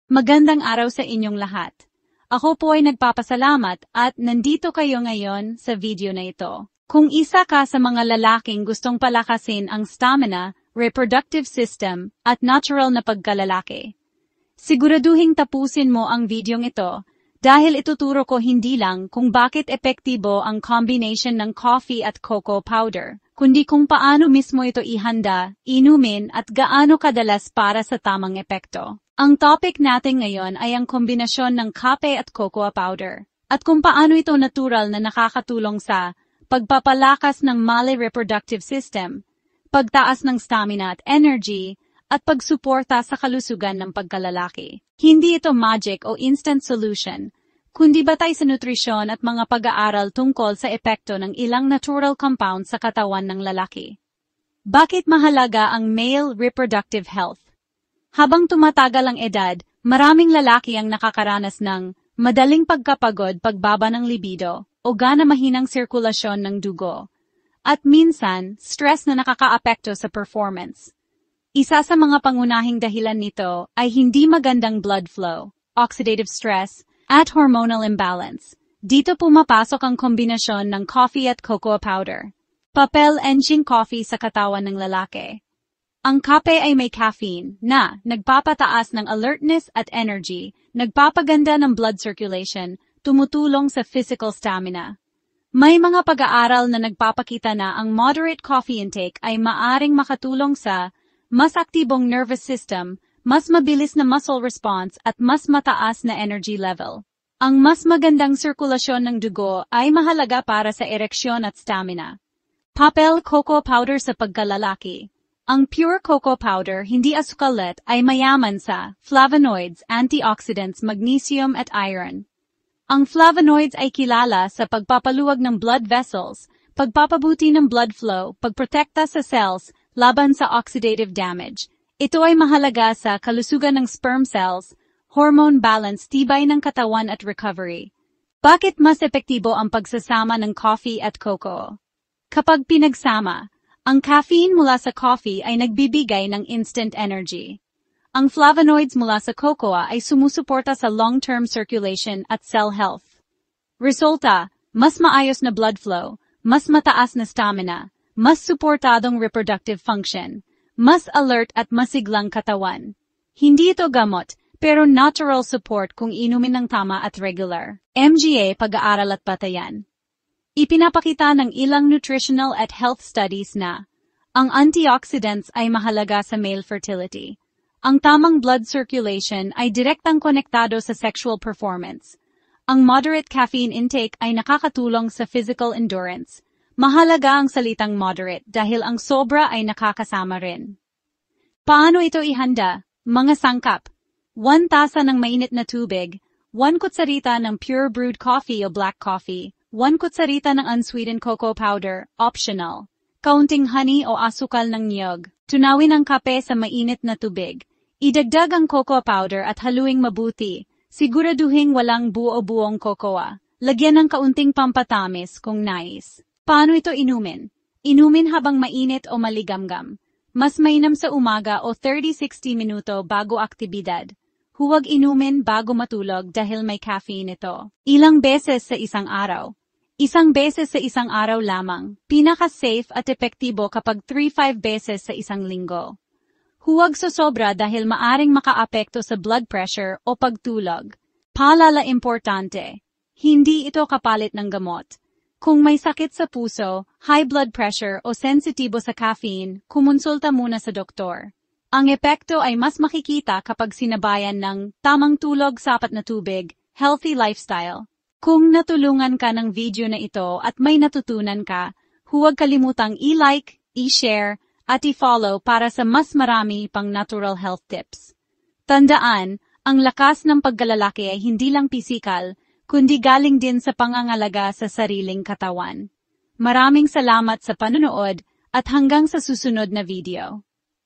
Magandang araw sa inyong lahat. Ako po ay nagpapasalamat at nandito kayo ngayon sa video na ito. Kung isa ka sa mga lalaking gustong palakasin ang stamina, reproductive system, at natural na pagkalalaki, siguraduhing tapusin mo ang videong ito dahil ituturo ko hindi lang kung bakit epektibo ang combination ng coffee at cocoa powder, kundi kung paano mismo ito ihanda, inumin at gaano kadalas para sa tamang epekto. Ang topic natin ngayon ay ang kombinasyon ng kape at cocoa powder, at kung paano ito natural na nakakatulong sa pagpapalakas ng male reproductive system, pagtaas ng stamina at energy, at pagsuporta sa kalusugan ng pagkalalaki. Hindi ito magic o instant solution, kundi batay sa nutrisyon at mga pag-aaral tungkol sa epekto ng ilang natural compounds sa katawan ng lalaki. Bakit mahalaga ang male reproductive health? Habang tumatagal ang edad, maraming lalaki ang nakakaranas ng madaling pagkapagod, pagbaba ng libido, o gana mahinang sirkulasyon ng dugo, at minsan, stress na nakakaapekto sa performance. Isa sa mga pangunahing dahilan nito ay hindi magandang blood flow, oxidative stress, at hormonal imbalance. Dito pumapasok ang kombinasyon ng coffee at cocoa powder. Papel enching coffee sa katawan ng lalaki. Ang kape ay may caffeine na nagpapataas ng alertness at energy, nagpapaganda ng blood circulation, tumutulong sa physical stamina. May mga pag-aaral na nagpapakita na ang moderate coffee intake ay maaring makatulong sa mas aktibong nervous system, mas mabilis na muscle response at mas mataas na energy level. Ang mas magandang sirkulasyon ng dugo ay mahalaga para sa ereksyon at stamina. Papel cocoa powder sa pagkalalaki. Ang pure cocoa powder, hindi asukalit, ay mayaman sa flavonoids, antioxidants, magnesium at iron. Ang flavonoids ay kilala sa pagpapaluwag ng blood vessels, pagpapabuti ng blood flow, pagprotekta sa cells laban sa oxidative damage. Ito ay mahalaga sa kalusugan ng sperm cells, hormone balance, tibay ng katawan at recovery. Bakit mas epektibo ang pagsasama ng coffee at cocoa? Kapag pinagsama, ang caffeine mula sa coffee ay nagbibigay ng instant energy. Ang flavonoids mula sa cocoa ay sumusuporta sa long-term circulation at cell health. Resulta, mas maayos na blood flow, mas mataas na stamina, mas suportadong reproductive function, mas alert at masiglang katawan. Hindi ito gamot, pero natural support kung inumin ng tama at regular. MGA, pag-aaral at batayan. Ipinapakita ng ilang nutritional at health studies na ang antioxidants ay mahalaga sa male fertility. Ang tamang blood circulation ay direktang konektado sa sexual performance. Ang moderate caffeine intake ay nakakatulong sa physical endurance. Mahalaga ang salitang moderate dahil ang sobra ay nakakasama rin. Paano ito ihanda? Mga sangkap. 1 tasa ng mainit na tubig, 1 kutsarita ng pure brewed coffee o black coffee, 1 kutsarita ng unsweetened cocoa powder, optional. Kaunting honey o asukal ng niyog. Tunawin ang kape sa mainit na tubig. Idagdag ang cocoa powder at haluing mabuti. Siguraduhin walang buo-buong cocoa. Lagyan ng kaunting pampatamis kung nais. Paano ito inumin? Inumin habang mainit o maligamgam. Mas mainam sa umaga o 30-60 minuto bago aktibidad. Huwag inumin bago matulog dahil may caffeine ito. Ilang beses sa isang araw. 1 beses sa isang araw lamang. Pinaka-safe at epektibo kapag 3-5 beses sa isang linggo. Huwag sosobra dahil maaring makaapekto sa blood pressure o pagtulog. Paalala importante, hindi ito kapalit ng gamot. Kung may sakit sa puso, high blood pressure o sensitibo sa caffeine, kumonsulta muna sa doktor. Ang epekto ay mas makikita kapag sinabayan ng tamang tulog, sapat na tubig, healthy lifestyle. Kung natulungan ka ng video na ito at may natutunan ka, huwag kalimutang i-like, i-share, at i-follow para sa mas marami pang natural health tips. Tandaan, ang lakas ng pagkalalaki ay hindi lang pisikal, kundi galing din sa pangangalaga sa sariling katawan. Maraming salamat sa panonood at hanggang sa susunod na video.